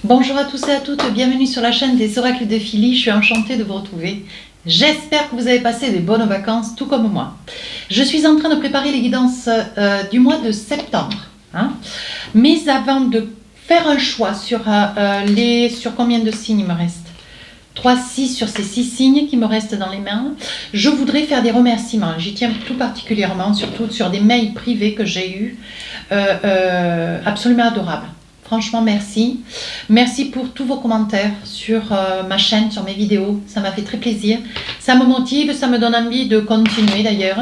Bonjour à tous et à toutes, bienvenue sur la chaîne des oracles de Philly, je suis enchantée de vous retrouver. J'espère que vous avez passé des bonnes vacances, tout comme moi. Je suis en train de préparer les guidances du mois de septembre. Mais avant de faire un choix sur combien de signes il me reste, 3-6 sur ces 6 signes qui me restent dans les mains, je voudrais faire des remerciements. J'y tiens tout particulièrement, surtout sur des mails privés que j'ai eus, absolument adorables. Franchement, merci. Merci pour tous vos commentaires sur ma chaîne, sur mes vidéos. Ça m'a fait très plaisir. Ça me motive, ça me donne envie de continuer d'ailleurs.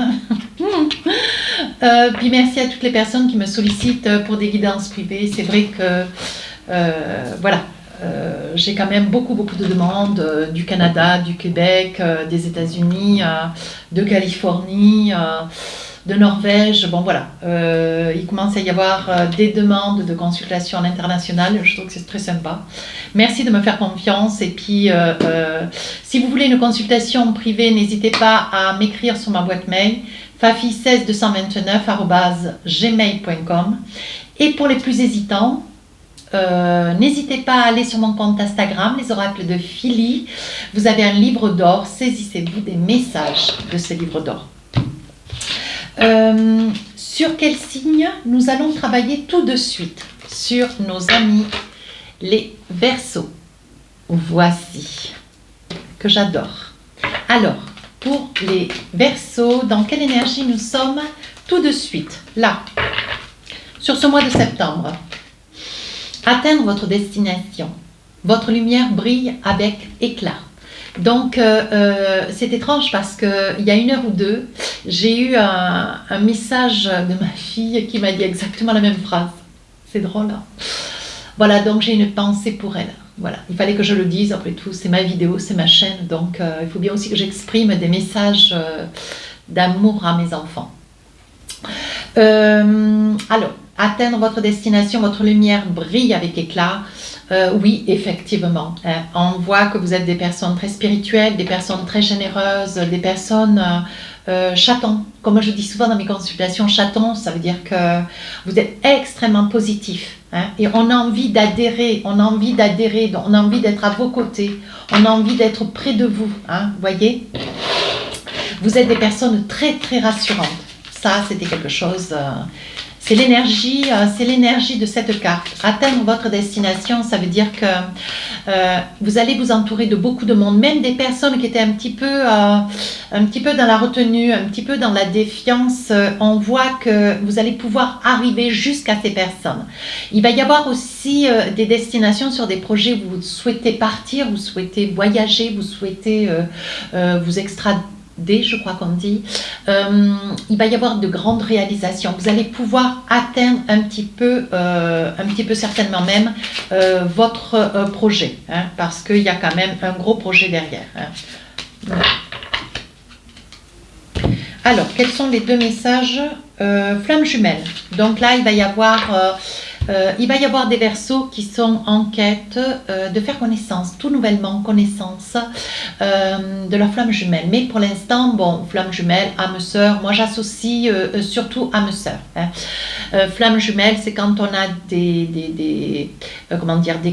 Puis merci à toutes les personnes qui me sollicitent pour des guidances privées. C'est vrai que, voilà, j'ai quand même beaucoup de demandes du Canada, du Québec, des États-Unis, de Californie, de Norvège. Bon voilà, il commence à y avoir des demandes de consultation à l'international. Je trouve que c'est très sympa. Merci de me faire confiance. Et puis, si vous voulez une consultation privée, n'hésitez pas à m'écrire sur ma boîte mail fafi16229@gmail.com. Et pour les plus hésitants, n'hésitez pas à aller sur mon compte Instagram, les oracles de Philly. Vous avez un livre d'or, saisissez-vous des messages de ce livre d'or. Sur quel signe nous allons travailler tout de suite? Sur nos amis les Verseaux. Voici, que j'adore. Alors, pour les Verseaux, dans quelle énergie nous sommes tout de suite? Là, sur ce mois de septembre. Atteindre votre destination. Votre lumière brille avec éclat. Donc, c'est étrange parce qu'il y a 1 heure ou 2, j'ai eu un message de ma fille qui m'a dit exactement la même phrase. C'est drôle, hein? Voilà, donc j'ai une pensée pour elle. Voilà, il fallait que je le dise, après tout, c'est ma vidéo, c'est ma chaîne, donc il faut bien aussi que j'exprime des messages d'amour à mes enfants. Alors, atteindre votre destination, votre lumière brille avec éclat. Oui, effectivement. On voit que vous êtes des personnes très spirituelles, des personnes très généreuses, des personnes chatons. Comme je dis souvent dans mes consultations, chatons, ça veut dire que vous êtes extrêmement positif. Et on a envie d'adhérer, on a envie d'être à vos côtés, on a envie d'être près de vous. Vous voyez, vous êtes des personnes très rassurantes. Ça, c'était quelque chose... c'est l'énergie de cette carte. Atteindre votre destination, ça veut dire que vous allez vous entourer de beaucoup de monde, même des personnes qui étaient un petit peu dans la retenue, un petit peu dans la défiance. On voit que vous allez pouvoir arriver jusqu'à ces personnes. Il va y avoir aussi des destinations sur des projets où vous souhaitez partir, vous souhaitez voyager, vous souhaitez vous extrader. Je crois qu'on dit, il va y avoir de grandes réalisations. Vous allez pouvoir atteindre un petit peu certainement même votre projet, parce qu'il y a quand même un gros projet derrière. Alors, quels sont les 2 messages? Flamme jumelle. Donc là, il va y avoir des Verseaux qui sont en quête de faire connaissance, tout nouvellement connaissance de leur flamme jumelle. Mais pour l'instant, bon, flamme jumelle, âme sœur, moi j'associe surtout âme sœur. Flamme jumelle, c'est quand on a des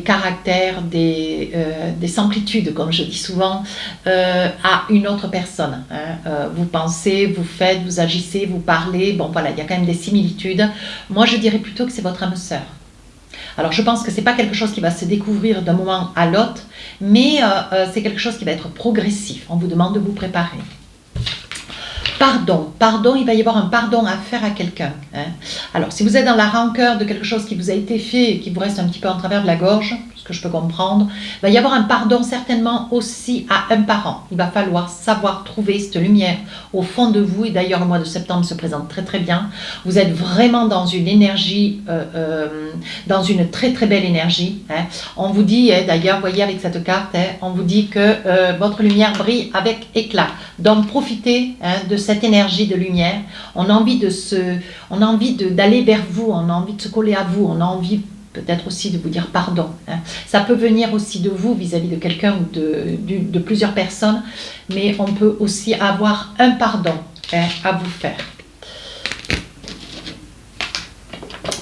caractères, des similitudes, comme je dis souvent, à une autre personne. Vous pensez, vous faites, vous agissez, vous parlez, bon voilà, il y a quand même des similitudes. Moi je dirais plutôt que c'est votre âme sœur. Alors je pense que ce n'est pas quelque chose qui va se découvrir d'un moment à l'autre, mais c'est quelque chose qui va être progressif. On vous demande de vous préparer. Pardon, il va y avoir un pardon à faire à quelqu'un. Alors si vous êtes dans la rancœur de quelque chose qui vous a été fait et qui vous reste un petit peu en travers de la gorge, ce que je peux comprendre, il va y avoir un pardon certainement aussi à un parent. Il va falloir savoir trouver cette lumière au fond de vous, et d'ailleurs le mois de septembre se présente très bien. Vous êtes vraiment dans une énergie, dans une très belle énergie. On vous dit, d'ailleurs, vous voyez avec cette carte, on vous dit que votre lumière brille avec éclat. Donc profitez de cette énergie de lumière. On a envie d'aller vers vous, on a envie de se coller à vous, on a envie peut-être aussi de vous dire pardon. Ça peut venir aussi de vous vis-à-vis de quelqu'un ou de plusieurs personnes, mais on peut aussi avoir un pardon à vous faire.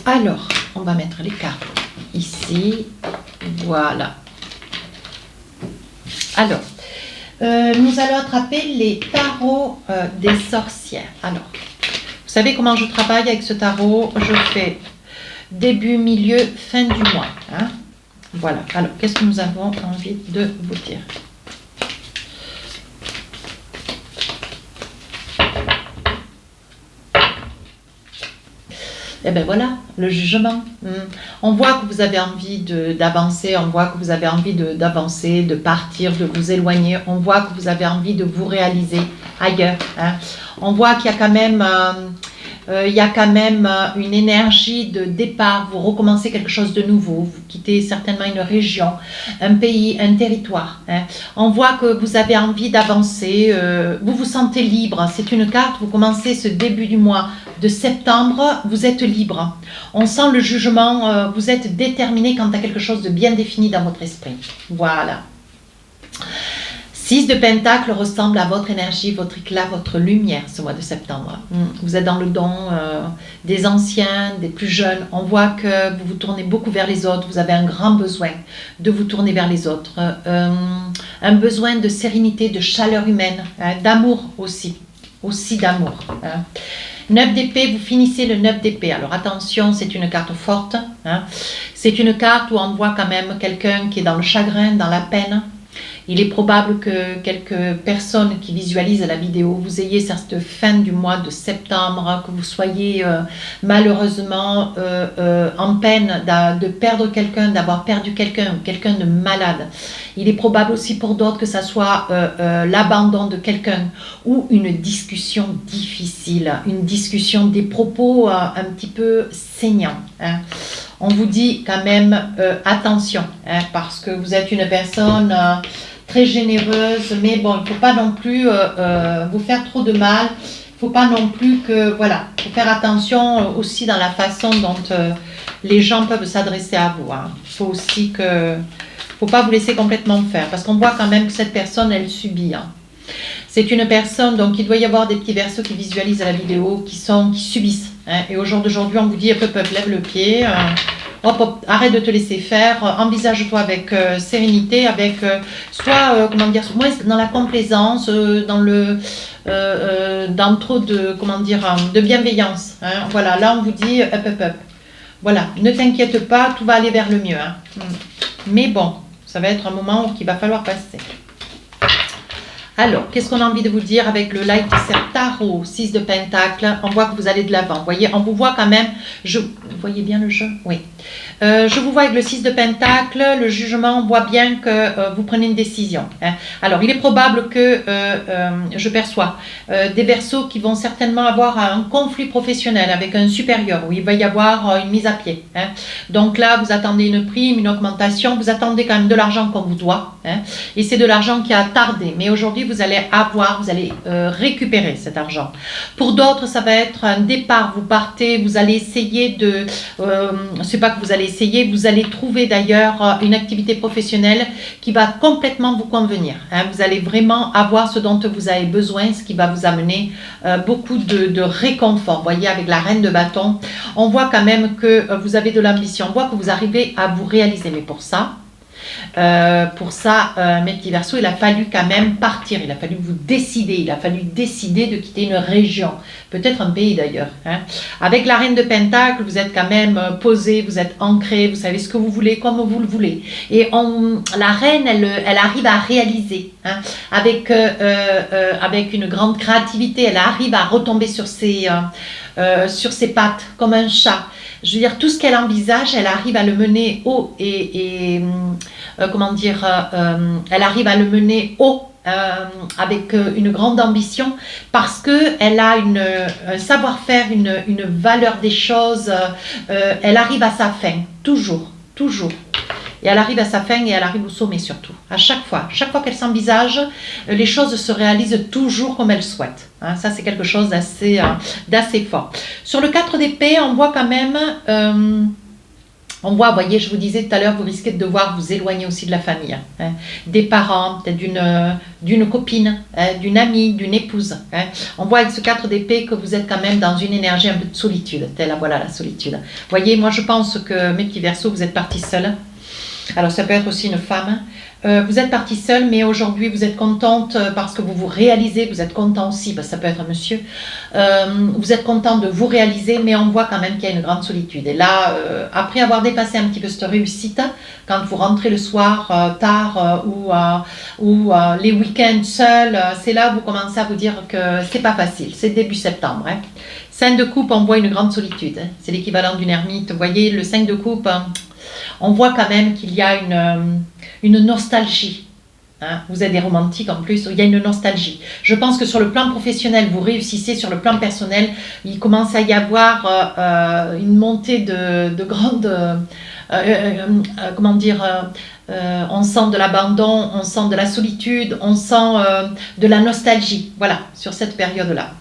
Alors, on va mettre les cartes ici. Voilà. Alors, nous allons attraper les tarots des sorcières. Alors, vous savez comment je travaille avec ce tarot? Je fais début, milieu, fin du mois. Hein? Voilà. Alors, qu'est-ce que nous avons envie de vous dire? Eh bien voilà, le jugement. On voit que vous avez envie d'avancer, on voit que vous avez envie d'avancer, de partir, de vous éloigner, on voit que vous avez envie de vous réaliser ailleurs. Hein. On voit qu'il y a quand même... une énergie de départ, vous recommencez quelque chose de nouveau, vous quittez certainement une région, un pays, un territoire. Hein. On voit que vous avez envie d'avancer, vous vous sentez libre, c'est une carte, vous commencez ce début du mois de septembre, vous êtes libre. On sent le jugement, vous êtes déterminé quant à quelque chose de bien défini dans votre esprit. Voilà. 6 de Pentacle ressemble à votre énergie, votre éclat, votre lumière ce mois de septembre. Vous êtes dans le don des anciens, des plus jeunes. On voit que vous vous tournez beaucoup vers les autres. Vous avez un grand besoin de vous tourner vers les autres. Un besoin de sérénité, de chaleur humaine, hein, d'amour aussi d'amour. Hein. 9 d'épée, vous finissez le 9 d'épée. Alors attention, c'est une carte forte. Hein. C'est une carte où on voit quand même quelqu'un qui est dans le chagrin, dans la peine. Il est probable que quelques personnes qui visualisent la vidéo, vous ayez cette fin du mois de septembre, que vous soyez malheureusement en peine de perdre quelqu'un, d'avoir perdu quelqu'un, quelqu'un de malade. Il est probable aussi pour d'autres que ça soit l'abandon de quelqu'un ou une discussion difficile, une discussion, des propos un petit peu saignants. Hein. On vous dit quand même attention, hein, parce que vous êtes une personne très généreuse, mais bon, il ne faut pas non plus vous faire trop de mal. Il ne faut pas non plus que, voilà, il faut faire attention aussi dans la façon dont les gens peuvent s'adresser à vous. Hein. Il faut aussi que, faut pas vous laisser complètement faire, parce qu'on voit quand même que cette personne, elle subit. Hein. C'est une personne, donc il doit y avoir des petits versos qui visualisent la vidéo, qui subissent. Hein. Et au jour d'aujourd'hui, on vous dit, hop, lève le pied, hop, hop, arrête de te laisser faire, envisage-toi avec sérénité, avec comment dire, moins dans la complaisance, dans trop de, comment dire, de bienveillance. Hein. Voilà, là on vous dit, hop. Voilà, ne t'inquiète pas, tout va aller vers le mieux. Hein. Mais bon, ça va être un moment qu'il va falloir passer. Alors, qu'est-ce qu'on a envie de vous dire avec le Light Tarot, 6 de Pentacle? On voit que vous allez de l'avant. Vous voyez, on vous voit quand même. Vous voyez bien le jeu? Oui. Je vous vois avec le 6 de Pentacle, le jugement, on voit bien que vous prenez une décision. Hein. Alors, il est probable que, je perçois, des Verseaux qui vont certainement avoir un conflit professionnel avec un supérieur, où il va y avoir une mise à pied. Hein. Donc là, vous attendez une prime, une augmentation, vous attendez quand même de l'argent qu'on vous doit. Hein. Et c'est de l'argent qui a tardé. Mais aujourd'hui, vous allez récupérer cet argent. Pour d'autres, ça va être un départ. Vous partez, vous allez essayer de... c'est pas que vous allez essayer, vous allez trouver d'ailleurs une activité professionnelle qui va complètement vous convenir. Hein. Vous allez vraiment avoir ce dont vous avez besoin, ce qui va vous amener beaucoup de réconfort. Vous voyez, avec la reine de bâton, on voit quand même que vous avez de l'ambition. On voit que vous arrivez à vous réaliser. Mais pour ça, mes petits Verseaux, il a fallu quand même partir, il a fallu vous décider, il a fallu décider de quitter une région, peut-être un pays d'ailleurs. Hein. Avec la reine de Pentacle, vous êtes quand même posé, vous êtes ancré, vous savez ce que vous voulez, comme vous le voulez. Et la reine, elle arrive à réaliser, hein, avec une grande créativité, elle arrive à retomber sur ses pattes comme un chat. Je veux dire, tout ce qu'elle envisage, elle arrive à le mener haut elle arrive à le mener haut avec une grande ambition parce qu'elle a un savoir-faire, une valeur des choses, elle arrive à sa fin, toujours. Et elle arrive à sa fin et elle arrive au sommet surtout. À chaque fois qu'elle s'envisage, les choses se réalisent toujours comme elle souhaite. Hein, ça, c'est quelque chose d'assez fort. Sur le 4 d'épée, on voit quand même... vous voyez, je vous disais tout à l'heure, vous risquez de devoir vous éloigner aussi de la famille. Hein, des parents, peut-être d'une copine, hein, d'une amie, d'une épouse. Hein. On voit avec ce 4 d'épée que vous êtes quand même dans une énergie un peu de solitude. Voilà la solitude. Vous voyez, moi je pense que, mes petits Verseaux, vous êtes partis seuls. Alors ça peut être aussi une femme. Vous êtes partie seule, mais aujourd'hui vous êtes contente parce que vous vous réalisez, vous êtes content aussi, parce que ça peut être un monsieur. Vous êtes content de vous réaliser, mais on voit quand même qu'il y a une grande solitude. Et là, après avoir dépassé un petit peu cette réussite, quand vous rentrez le soir tard ou les week-ends seuls, c'est là que vous commencez à vous dire que c'est pas facile. C'est début septembre. 5 de coupe, on voit une grande solitude. C'est l'équivalent d'une ermite. Vous voyez, le 5 de coupe, on voit quand même qu'il y a une nostalgie. Vous êtes des romantiques en plus, il y a une nostalgie. Je pense que sur le plan professionnel, vous réussissez, sur le plan personnel, il commence à y avoir une montée de grandes... comment dire on sent de l'abandon, on sent de la solitude, on sent de la nostalgie. Voilà, sur cette période-là.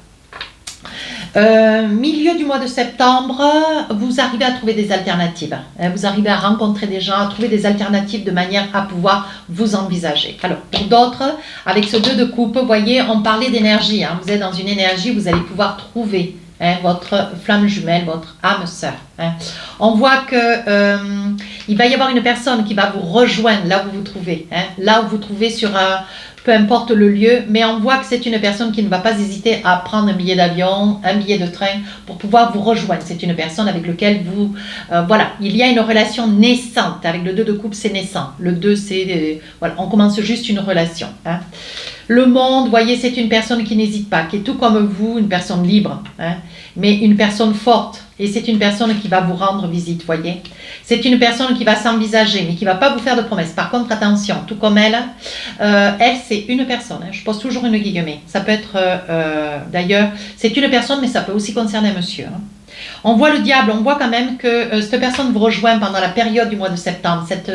Milieu du mois de septembre, vous arrivez à trouver des alternatives. Vous arrivez à rencontrer des gens, à trouver des alternatives de manière à pouvoir vous envisager. Alors, pour d'autres, avec ce 2 de coupe, vous voyez, on parlait d'énergie. Vous êtes dans une énergie, vous allez pouvoir trouver votre flamme jumelle, votre âme sœur. On voit que il va y avoir une personne qui va vous rejoindre là où vous vous trouvez. Là où vous vous trouvez sur un... peu importe le lieu, mais on voit que c'est une personne qui ne va pas hésiter à prendre un billet d'avion, un billet de train pour pouvoir vous rejoindre. C'est une personne avec laquelle vous... voilà, il y a une relation naissante. Avec le 2 de coupe, c'est naissant. Le 2, c'est... voilà, on commence juste une relation. Le monde, vous voyez, c'est une personne qui n'hésite pas, qui est tout comme vous, une personne libre, mais une personne forte. Et c'est une personne qui va vous rendre visite, voyez. C'est une personne qui va s'envisager, mais qui ne va pas vous faire de promesses. Par contre, attention, tout comme elle, c'est une personne. Je pose toujours une guillemets. Ça peut être, d'ailleurs, c'est une personne, mais ça peut aussi concerner un monsieur. On voit le diable, on voit quand même que cette personne vous rejoint pendant la période du mois de septembre, cette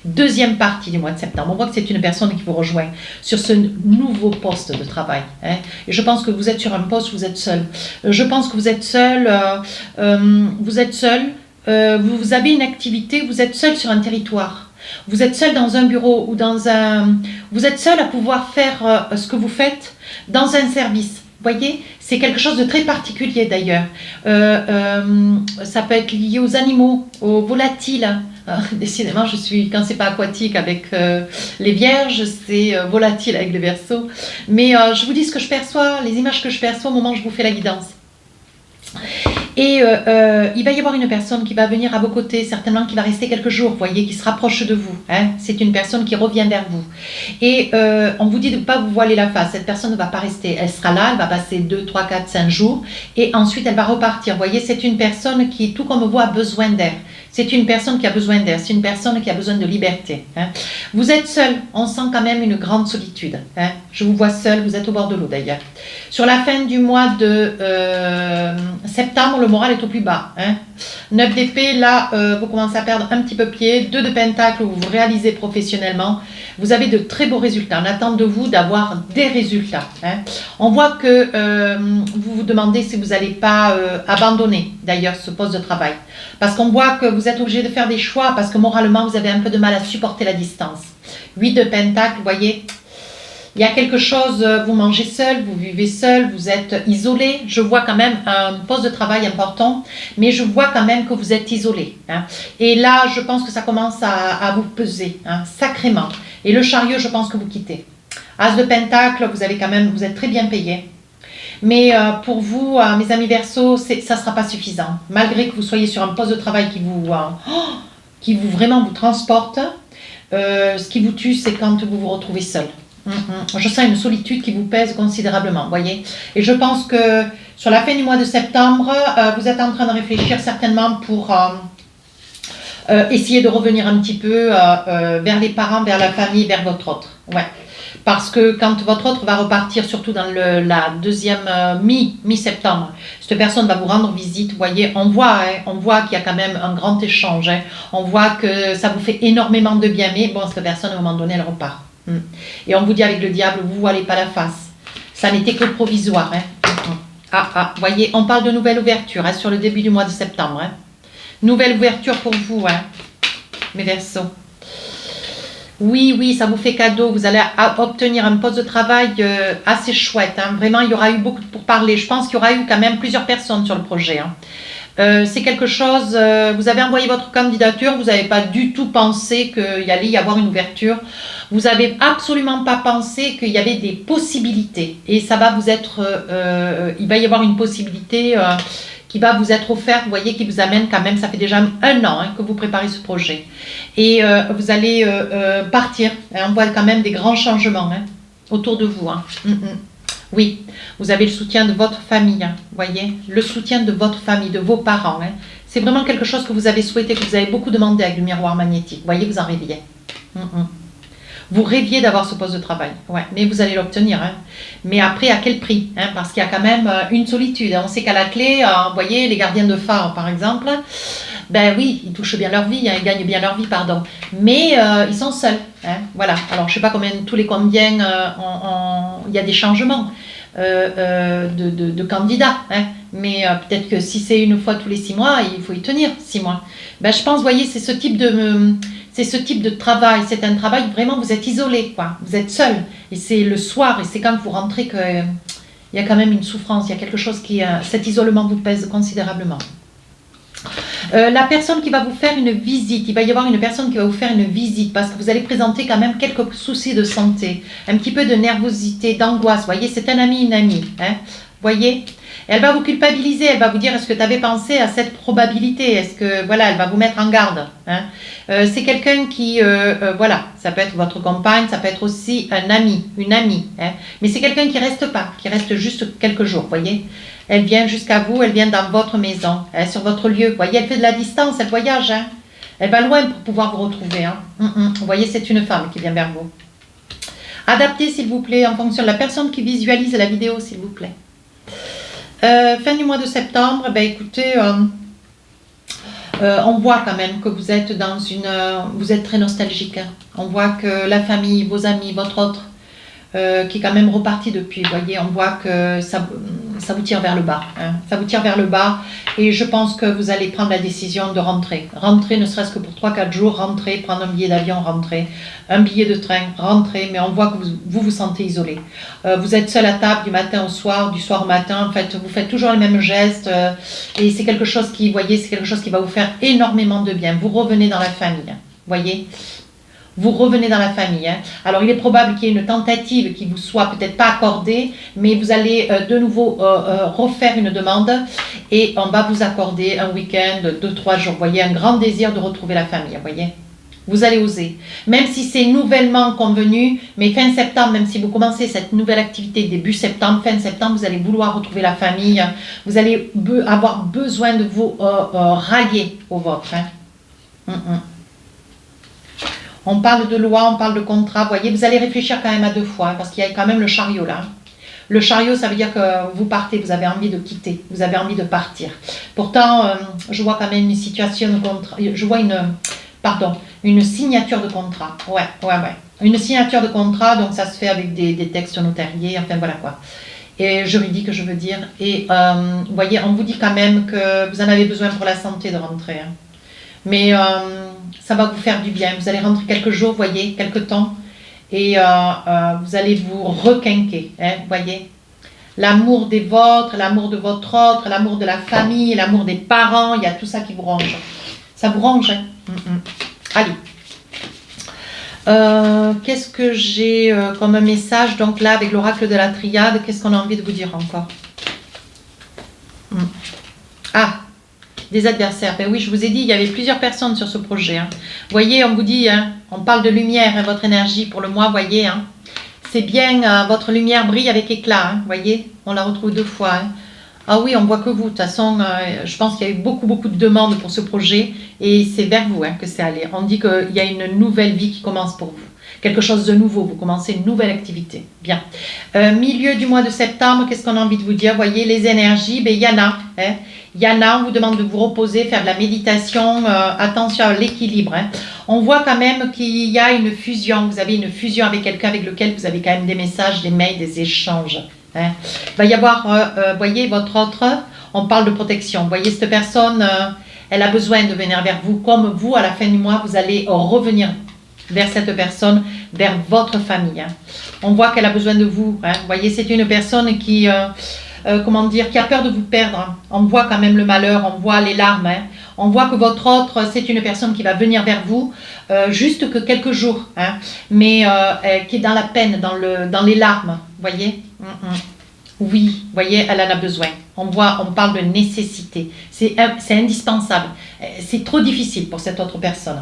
deuxième partie du mois de septembre. On voit que c'est une personne qui vous rejoint sur ce nouveau poste de travail. Et je pense que vous êtes sur un poste où vous êtes seul. Je pense que vous êtes seul. Vous êtes seul. Vous avez une activité. Vous êtes seul sur un territoire. Vous êtes seul dans un bureau ou dans un... Vous êtes seul à pouvoir faire ce que vous faites dans un service. Vous voyez, c'est quelque chose de très particulier d'ailleurs. Ça peut être lié aux animaux, aux volatiles. Décidément, je suis, quand c'est pas aquatique avec les vierges, c'est volatile avec les verseaux. Mais je vous dis ce que je perçois, les images que je perçois au moment où je vous fais la guidance. Et il va y avoir une personne qui va venir à vos côtés, certainement qui va rester quelques jours, vous voyez, qui se rapproche de vous. C'est une personne qui revient vers vous. Et on vous dit de ne pas vous voiler la face. Cette personne ne va pas rester. Elle sera là, elle va passer 2, 3, 4, 5 jours. Et ensuite, elle va repartir. Vous voyez, c'est une personne qui, tout comme vous, a besoin d'air. C'est une personne qui a besoin d'air. C'est une personne qui a besoin de liberté. Vous êtes seul. On sent quand même une grande solitude. Je vous vois seul. Vous êtes au bord de l'eau, d'ailleurs. Sur la fin du mois de septembre, le moral est au plus bas. 9 d'épée, là, vous commencez à perdre un petit peu pied. 2 de pentacle, vous vous réalisez professionnellement. Vous avez de très beaux résultats. On attend de vous d'avoir des résultats. On voit que vous vous demandez si vous n'allez pas abandonner, d'ailleurs, ce poste de travail. Parce qu'on voit que vous êtes obligé de faire des choix, parce que moralement, vous avez un peu de mal à supporter la distance. 8 de pentacle, vous voyez, il y a quelque chose, vous mangez seul, vous vivez seul, vous êtes isolé. Je vois quand même un poste de travail important, mais je vois quand même que vous êtes isolé. Et là, je pense que ça commence à vous peser, sacrément. Et le chariot, je pense que vous quittez. As de pentacle, vous êtes très bien payé. Mais pour vous, mes amis Verseaux, ça ne sera pas suffisant. Malgré que vous soyez sur un poste de travail qui vraiment vous transporte, ce qui vous tue, c'est quand vous vous retrouvez seul. Je sens une solitude qui vous pèse considérablement, voyez. Et je pense que sur la fin du mois de septembre, vous êtes en train de réfléchir certainement pour essayer de revenir un petit peu vers les parents, vers la famille, vers votre autre. Ouais. Parce que quand votre autre va repartir, surtout dans la deuxième mi-septembre, cette personne va vous rendre visite. Vous voyez, on voit qu'il y a quand même un grand échange. On voit que ça vous fait énormément de bien, mais bon, cette personne, à un moment donné, elle repart. Et on vous dit avec le diable, vous ne voilez pas la face. Ça n'était que provisoire. Vous voyez, on parle de nouvelle ouverture sur le début du mois de septembre. Nouvelle ouverture pour vous, mes Verseaux. Oui, ça vous fait cadeau. Vous allez obtenir un poste de travail assez chouette. Vraiment, il y aura eu beaucoup pour parler. Je pense qu'il y aura eu quand même plusieurs personnes sur le projet. C'est quelque chose, vous avez envoyé votre candidature, vous n'avez pas du tout pensé qu'il y allait y avoir une ouverture. Vous n'avez absolument pas pensé qu'il y avait des possibilités. Et ça va vous être, il va y avoir une possibilité qui va vous être offerte, vous voyez, qui vous amène quand même, ça fait déjà 1 an que vous préparez ce projet. Et vous allez partir. On voit quand même des grands changements autour de vous. Oui, vous avez le soutien de votre famille, vous voyez, le soutien de votre famille, de vos parents. C'est vraiment quelque chose que vous avez souhaité, que vous avez beaucoup demandé avec le miroir magnétique. Vous voyez, vous en rêviez. Vous rêviez d'avoir ce poste de travail, ouais, mais vous allez l'obtenir. Mais après, à quel prix parce qu'il y a quand même une solitude. On sait qu'à la clé, vous voyez, les gardiens de phare, par exemple, ben oui, ils touchent bien leur vie, ils gagnent bien leur vie, pardon. Mais ils sont seuls. Voilà. Alors, je ne sais pas tous les combien il y a des changements de candidats. Mais peut-être que si c'est une fois tous les 6 mois, il faut y tenir 6 mois. Ben, je pense, vous voyez, c'est ce type de travail. C'est un travail, vraiment, vous êtes isolé, quoi. Vous êtes seul. Et c'est le soir, et c'est quand vous rentrez qu'il y a quand même une souffrance. Il y a quelque chose qui... cet isolement vous pèse considérablement. La personne qui va vous faire une visite, il va y avoir une personne qui va vous faire une visite parce que vous allez présenter quand même quelques soucis de santé, un petit peu de nervosité, d'angoisse. Vous voyez, c'est un ami, une amie. Vous voyez, elle va vous culpabiliser, elle va vous dire est-ce que tu avais pensé à cette probabilité, est-ce que, voilà, elle va vous mettre en garde. C'est quelqu'un qui, voilà, ça peut être votre compagne, ça peut être aussi un ami, une amie. Mais c'est quelqu'un qui reste pas, qui reste juste quelques jours, vous voyez. Elle vient jusqu'à vous, elle vient dans votre maison, sur votre lieu. Vous voyez, elle fait de la distance, elle voyage. Elle va loin pour pouvoir vous retrouver. Vous voyez, c'est une femme qui vient vers vous. Adaptez, s'il vous plaît, en fonction de la personne qui visualise la vidéo, s'il vous plaît. Fin du mois de septembre, ben écoutez, on voit quand même que vous êtes dans une... vous êtes très nostalgique. On voit que la famille, vos amis, votre autre, qui est quand même reparti depuis, vous voyez, on voit que ça vous tire vers le bas. Ça vous tire vers le bas et je pense que vous allez prendre la décision de rentrer. Rentrer ne serait-ce que pour 3-4 jours, rentrer, prendre un billet d'avion, rentrer, un billet de train, rentrer, mais on voit que vous sentez isolé. Vous êtes seul à table du matin au soir, du soir au matin, en fait, vous faites toujours les mêmes gestes et c'est quelque chose qui, vous voyez, c'est quelque chose qui va vous faire énormément de bien. Vous revenez dans la famille, vous voyez. Vous revenez dans la famille. Alors, il est probable qu'il y ait une tentative qui vous soit peut-être pas accordée, mais vous allez de nouveau refaire une demande et on va vous accorder un week-end, 2-3 jours. Vous voyez, un grand désir de retrouver la famille, vous voyez. Vous allez oser. Même si c'est nouvellement convenu, mais fin septembre, même si vous commencez cette nouvelle activité début septembre, fin septembre, vous allez vouloir retrouver la famille. Vous allez avoir besoin de vous rallier au vôtre. On parle de loi, on parle de contrat. Vous voyez, vous allez réfléchir quand même à 2 fois, parce qu'il y a quand même le chariot là. Le chariot, ça veut dire que vous partez, vous avez envie de quitter, vous avez envie de partir. Pourtant, je vois quand même une situation de contrat, je vois une signature de contrat. Ouais. Une signature de contrat, donc ça se fait avec des textes notariés, enfin voilà quoi. Et juridique, je veux dire. Et vous voyez, on vous dit quand même que vous en avez besoin pour la santé de rentrer. Mais ça va vous faire du bien. Vous allez rentrer quelques jours, vous voyez, quelques temps. Et vous allez vous requinquer, vous voyez. L'amour des vôtres, l'amour de votre autre, l'amour de la famille, l'amour des parents, il y a tout ça qui vous ronge. Ça vous ronge, Allez. Qu'est-ce que j'ai comme message? Donc là, avec l'oracle de la triade, qu'est-ce qu'on a envie de vous dire encore? Des adversaires. Ben oui, je vous ai dit, il y avait plusieurs personnes sur ce projet. Vous voyez, on vous dit, on parle de lumière, votre énergie pour le mois, vous voyez. C'est bien, votre lumière brille avec éclat, vous voyez. On la retrouve 2 fois. Ah oui, on voit que vous. De toute façon, je pense qu'il y a eu beaucoup de demandes pour ce projet et c'est vers vous que c'est allé. On dit qu'il y a une nouvelle vie qui commence pour vous. Quelque chose de nouveau, vous commencez une nouvelle activité. Bien. Milieu du mois de septembre, qu'est-ce qu'on a envie de vous dire? Vous voyez, les énergies, ben, Yana. Yana, on vous demande de vous reposer, faire de la méditation, attention à l'équilibre. On voit quand même qu'il y a une fusion. Vous avez une fusion avec quelqu'un avec lequel vous avez quand même des messages, des mails, des échanges. Il va y avoir, voyez, votre autre, on parle de protection. Vous voyez, cette personne, elle a besoin de venir vers vous. Comme vous, à la fin du mois, vous allez revenir vers cette personne, vers votre famille. On voit qu'elle a besoin de vous. Vous voyez, c'est une personne qui comment dire, qui a peur de vous perdre. Hein. On voit quand même le malheur, on voit les larmes. Hein. On voit que votre autre, c'est une personne qui va venir vers vous juste que quelques jours, hein, mais qui est dans la peine, dans les larmes, voyez. Oui, voyez, elle en a besoin. On parle de nécessité. C'est indispensable. C'est trop difficile pour cette autre personne.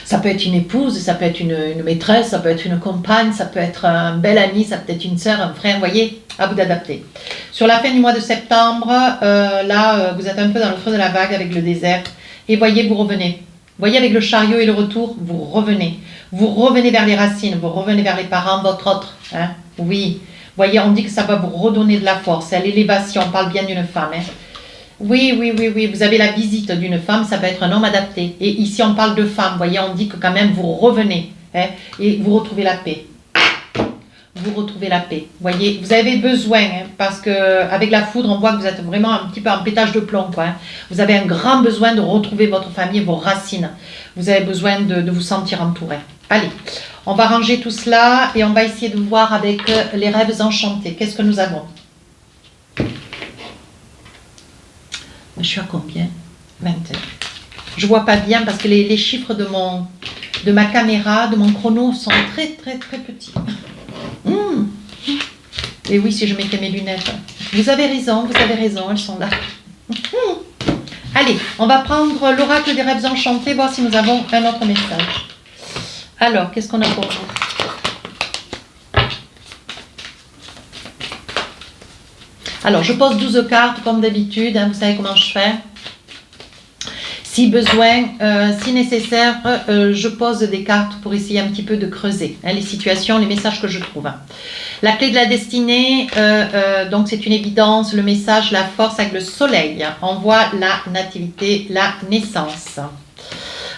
Ça peut être une épouse, ça peut être une maîtresse, ça peut être une compagne, ça peut être un bel ami, ça peut être une sœur, un frère, voyez, à vous d'adapter. Sur la fin du mois de septembre, vous êtes un peu dans le feu de la vague avec le désert, et voyez, vous revenez. Voyez, avec le chariot et le retour, vous revenez. Vous revenez vers les racines, vous revenez vers les parents, votre autre. Hein? Oui, voyez, on dit que ça va vous redonner de la force, c'est à l'élévation, on parle bien d'une femme. Hein? Oui, vous avez la visite d'une femme, ça peut être un homme adapté. Et ici, on parle de femme, vous voyez, on dit que quand même, vous revenez, hein, et vous retrouvez la paix. Vous retrouvez la paix. Vous voyez, vous avez besoin, hein, parce qu'avec la foudre, on voit que vous êtes vraiment un petit peu en pétage de plomb, quoi. Hein. Vous avez un grand besoin de retrouver votre famille, vos racines. Vous avez besoin de vous sentir entouré. Allez, on va ranger tout cela et on va essayer de voir avec les rêves enchantés. Qu'est-ce que nous avons ? Je suis à combien? 21. Je vois pas bien parce que les chiffres de ma caméra, de mon chrono sont très petits. Et oui, si je mettais mes lunettes. Vous avez raison, elles sont là. Allez, on va prendre l'oracle des rêves enchantés, voir si nous avons un autre message. Alors, qu'est-ce qu'on a pour vous? Alors, je pose 12 cartes comme d'habitude, hein, vous savez comment je fais. Si besoin, si nécessaire, je pose des cartes pour essayer un petit peu de creuser hein, les situations, les messages que je trouve. La clé de la destinée, donc c'est une évidence, le message, la force avec le soleil. On voit la nativité, la naissance.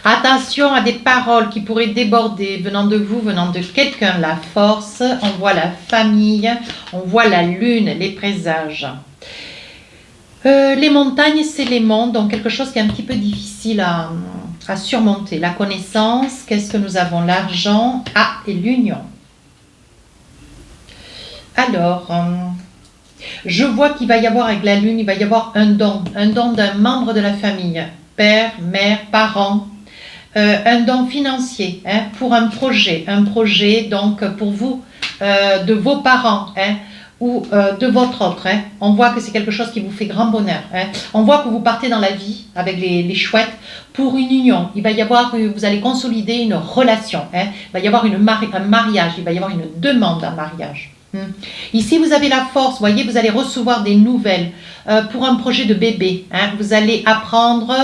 Attention à des paroles qui pourraient déborder venant de vous, venant de quelqu'un. La force, on voit la famille, on voit la lune, les présages. Les montagnes, c'est les mondes, donc quelque chose qui est un petit peu difficile à surmonter. La connaissance, qu'est-ce que nous avons? L'argent, et l'union. Alors, je vois qu'il va y avoir avec la lune, il va y avoir un don d'un membre de la famille, père, mère, parents. Un don financier hein, pour un projet donc pour vous, de vos parents hein, ou de votre autre. Hein. On voit que c'est quelque chose qui vous fait grand bonheur. Hein. On voit que vous partez dans la vie avec les chouettes pour une union. Il va y avoir, vous allez consolider une relation. Hein. Il va y avoir un mariage, il va y avoir une demande en mariage. Ici, vous avez la force, voyez, vous allez recevoir des nouvelles pour un projet de bébé. Hein. Vous allez apprendre,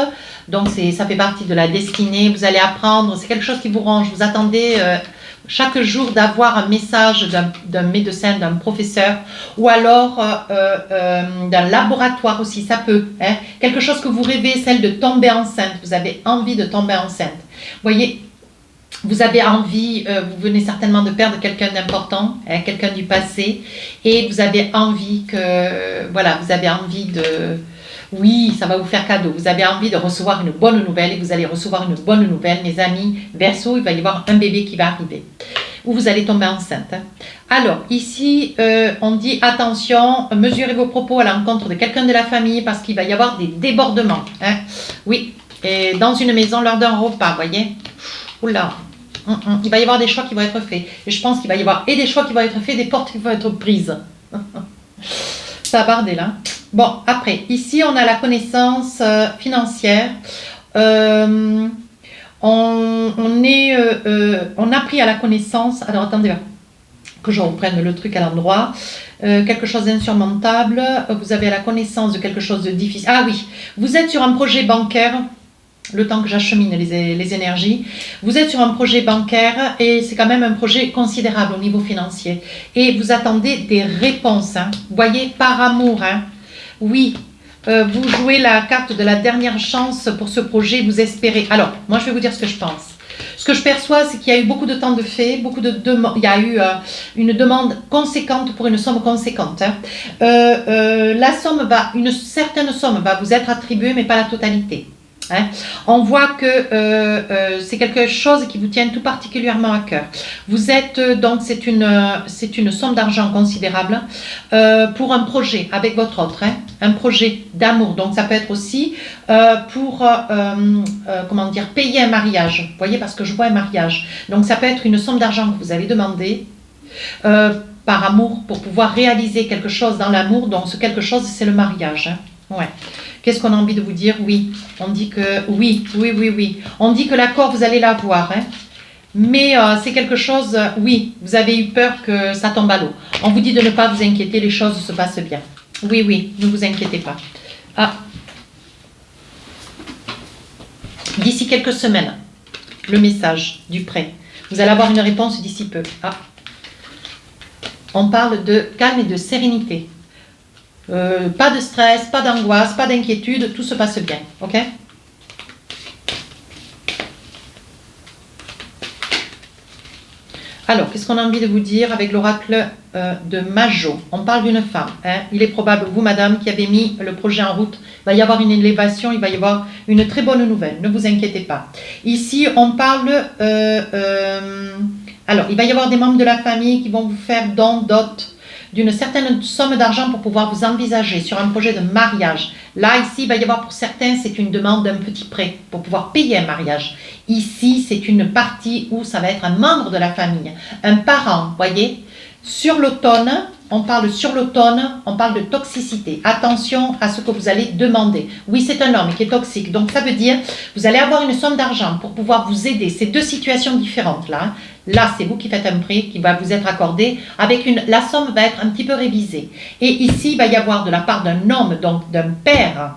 donc ça fait partie de la destinée, vous allez apprendre, c'est quelque chose qui vous range. Vous attendez chaque jour d'avoir un message d'un médecin, d'un professeur, ou alors d'un laboratoire aussi, ça peut. Hein. Quelque chose que vous rêvez, celle de tomber enceinte, vous avez envie de tomber enceinte. Vous voyez, vous avez envie, vous venez certainement de perdre quelqu'un d'important, hein, quelqu'un du passé, et vous avez envie vous avez envie de... Oui, ça va vous faire cadeau. Vous avez envie de recevoir une bonne nouvelle, et vous allez recevoir une bonne nouvelle, mes amis. Verseau, il va y avoir un bébé qui va arriver, ou vous allez tomber enceinte. Hein. Alors, ici, on dit, attention, mesurez vos propos à l'encontre de quelqu'un de la famille, parce qu'il va y avoir des débordements. Hein. Oui, et dans une maison, lors d'un repas, vous voyez. Oula. Il va y avoir des choix qui vont être faits. Et je pense qu'il va y avoir des choix qui vont être faits, des portes qui vont être prises. Ça a bardé là. Bon, après, ici, on a la connaissance financière. On a pris à la connaissance... Alors, attendez, que je reprenne le truc à l'endroit. Quelque chose d'insurmontable. Vous avez la connaissance de quelque chose de difficile. Ah oui, vous êtes sur un projet bancaire... Le temps que j'achemine les énergies. Vous êtes sur un projet bancaire et c'est quand même un projet considérable au niveau financier. Et vous attendez des réponses. Hein. Vous voyez, par amour. Hein. Oui, vous jouez la carte de la dernière chance pour ce projet. Vous espérez. Alors, moi, je vais vous dire ce que je pense. Ce que je perçois, c'est qu'il y a eu beaucoup de temps de fait, il y a eu une demande conséquente pour une somme conséquente. Hein. Une certaine somme va vous être attribuée, mais pas la totalité. Hein. On voit que c'est quelque chose qui vous tient tout particulièrement à cœur. Vous êtes donc c'est une somme d'argent considérable pour un projet avec votre autre, hein, un projet d'amour. Donc ça peut être aussi pour comment dire, payer un mariage. Vous voyez, parce que je vois un mariage. Donc ça peut être une somme d'argent que vous avez demandé par amour pour pouvoir réaliser quelque chose dans l'amour. Donc ce quelque chose, c'est le mariage. Hein. Ouais. Qu'est-ce qu'on a envie de vous dire? Oui, on dit que oui. On dit que l'accord, vous allez l'avoir. Hein. Mais c'est quelque chose, oui, vous avez eu peur que ça tombe à l'eau. On vous dit de ne pas vous inquiéter, les choses se passent bien. Oui, ne vous inquiétez pas. Ah. D'ici quelques semaines, le message du prêt. Vous allez avoir une réponse d'ici peu. Ah. On parle de calme et de sérénité. Pas de stress, pas d'angoisse, pas d'inquiétude, tout se passe bien, ok? Alors, qu'est-ce qu'on a envie de vous dire avec l'oracle de Majo? On parle d'une femme. Hein? Il est probable, vous, madame, qui avez mis le projet en route, il va y avoir une élévation, il va y avoir une très bonne nouvelle. Ne vous inquiétez pas. Ici, on parle... alors, il va y avoir des membres de la famille qui vont vous faire don, dot, d'une certaine somme d'argent pour pouvoir vous envisager sur un projet de mariage. Là, ici, il va y avoir pour certains, c'est une demande d'un petit prêt pour pouvoir payer un mariage. Ici, c'est une partie où ça va être un membre de la famille, un parent, voyez. Sur l'automne, on parle de toxicité. Attention à ce que vous allez demander. Oui, c'est un homme qui est toxique. Donc, ça veut dire vous allez avoir une somme d'argent pour pouvoir vous aider. C'est deux situations différentes là. Là, c'est vous qui faites un prêt qui va vous être accordé. La somme va être un petit peu révisée. Et ici, il va y avoir de la part d'un homme, donc d'un père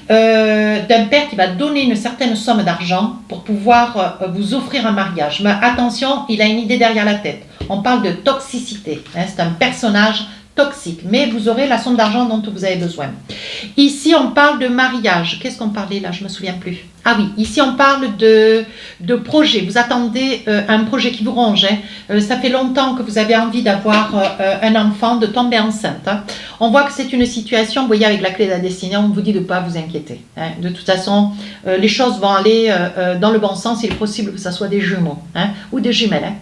qui va donner une certaine somme d'argent pour pouvoir vous offrir un mariage. Mais attention, il a une idée derrière la tête. On parle de toxicité. Hein, c'est un personnage toxique, mais vous aurez la somme d'argent dont vous avez besoin. Ici, on parle de mariage. Qu'est-ce qu'on parlait là? Je ne me souviens plus. Ah oui, ici, on parle de projet. Vous attendez un projet qui vous ronge. Hein. Ça fait longtemps que vous avez envie d'avoir un enfant, de tomber enceinte. Hein. On voit que c'est une situation, vous voyez, avec la clé de la destinée, on vous dit de ne pas vous inquiéter. Hein. De toute façon, les choses vont aller dans le bon sens. Il est possible que ce soit des jumeaux, hein, ou des jumelles. Hein.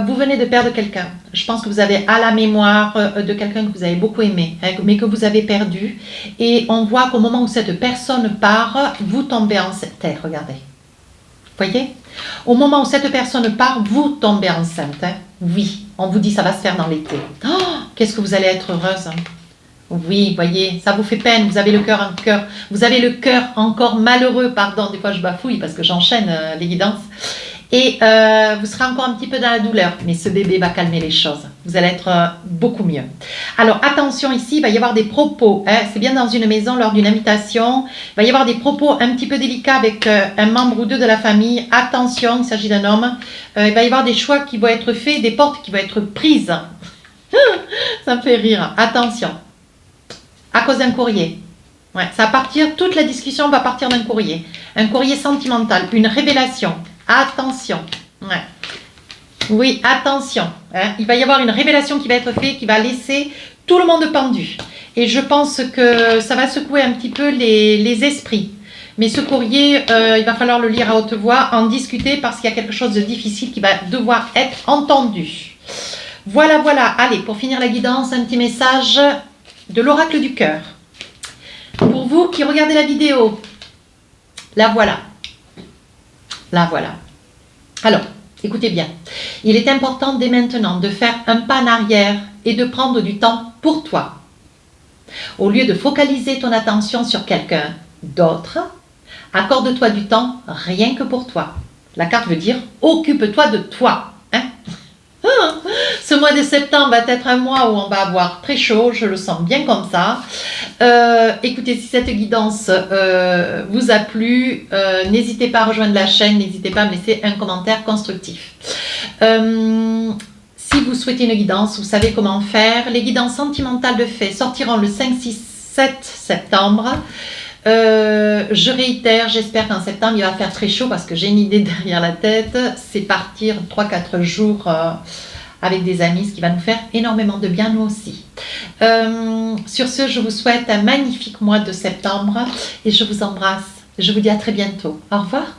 Vous venez de perdre quelqu'un. Je pense que vous avez à la mémoire de quelqu'un que vous avez beaucoup aimé, hein, mais que vous avez perdu. Et on voit qu'au moment où cette personne part, vous tombez enceinte. Regardez. Vous voyez? Au moment où cette personne part, vous tombez enceinte. Hein. Oui, on vous dit ça va se faire dans l'été. Oh, qu'est-ce que vous allez être heureuse. Hein. Oui, voyez, ça vous fait peine, vous avez le cœur vous avez le cœur encore malheureux, pardon, des fois je bafouille parce que j'enchaîne les guidances. Et vous serez encore un petit peu dans la douleur, mais ce bébé va calmer les choses. Vous allez être beaucoup mieux. Alors attention ici, il va y avoir des propos. Hein, c'est bien dans une maison, lors d'une invitation. Il va y avoir des propos un petit peu délicats avec un membre ou deux de la famille. Attention, il s'agit d'un homme. Il va y avoir des choix qui vont être faits, des portes qui vont être prises. Ça me fait rire. Attention. À cause d'un courrier. Ouais, ça va partir, toute la discussion va partir d'un courrier. Un courrier sentimental, une révélation. Attention. Ouais. Oui, attention. Hein. Il va y avoir une révélation qui va être faite, qui va laisser tout le monde pendu. Et je pense que ça va secouer un petit peu les esprits. Mais ce courrier, il va falloir le lire à haute voix, en discuter, parce qu'il y a quelque chose de difficile qui va devoir être entendu. Voilà. Allez, pour finir la guidance, un petit message de l'oracle du cœur. Pour vous qui regardez la vidéo, la voilà. Alors, écoutez bien. Il est important dès maintenant de faire un pas en arrière et de prendre du temps pour toi. Au lieu de focaliser ton attention sur quelqu'un d'autre, accorde-toi du temps rien que pour toi. La carte veut dire occupe-toi de toi. Hein? Ce mois de septembre va être un mois où on va avoir très chaud, je le sens bien comme ça. Écoutez, si cette guidance vous a plu, n'hésitez pas à rejoindre la chaîne, n'hésitez pas à me laisser un commentaire constructif. Si vous souhaitez une guidance, vous savez comment faire. Les guidances sentimentales de fait sortiront le 5, 6, 7 septembre. Je réitère, j'espère qu'en septembre il va faire très chaud parce que j'ai une idée derrière la tête. C'est partir 3-4 jours avec des amis, ce qui va nous faire énormément de bien nous aussi. Sur ce, je vous souhaite un magnifique mois de septembre et je vous embrasse. Je vous dis à très bientôt. Au revoir.